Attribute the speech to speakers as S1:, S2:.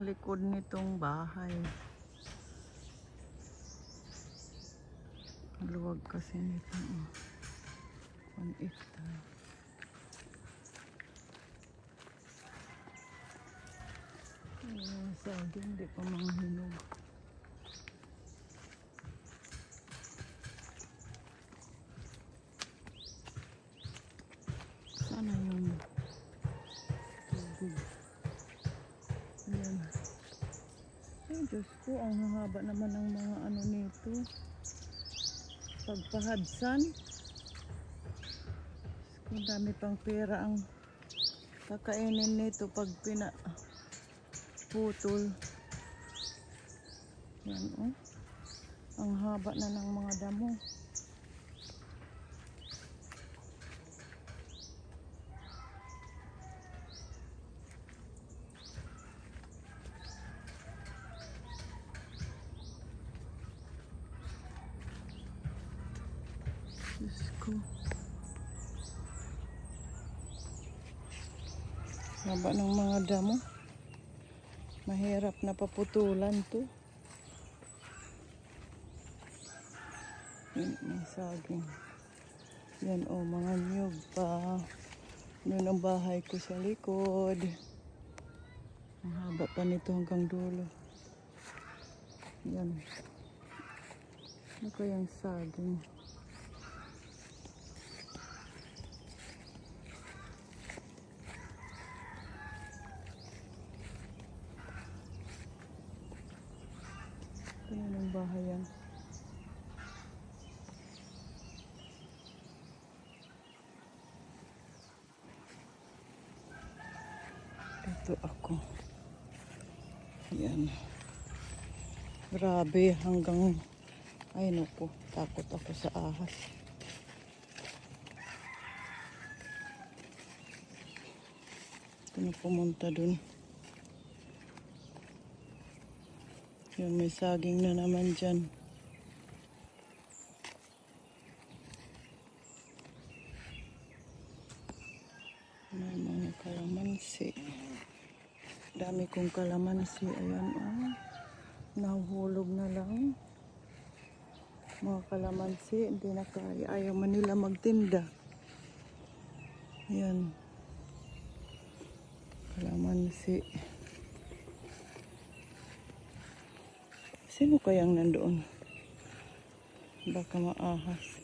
S1: Likod nitong bahay. Luwag kasi nito. 1 hectare. Saging, hindi pa mga hinog. Sana yung tubig. Ayan. Ay, Diyos ko, ang haba naman ng mga ano nito. Pagpahadsan. Kung dami pang pera ang kakainin nito pag pinaputol. Yan, oh. Ang haba na ng mga damo. Diyos ko. Haba ng mga damo. Mahirap na paputulan to. Yan, may saging. Yan, oh, mga nyug pa. Yun ang bahay ko sa likod. Ang haba pa nito hanggang dulo. Yan. Ano kayang saging? Kaya ng bahay yan. Ito ako. Yan. Grabe hanggang ay naku, takot ako sa ahas. Ito na pumunta dun. Yan, may saging na naman dyan. May mga kalamansi. Dami kong kalamansi. Ayan, oh. Nahuhulog na lang. Mga kalamansi, hindi na kaya. Ayaw man nila magtinda. Ayan. Kalamansi. Sino kayang nandoon? Baka maahas.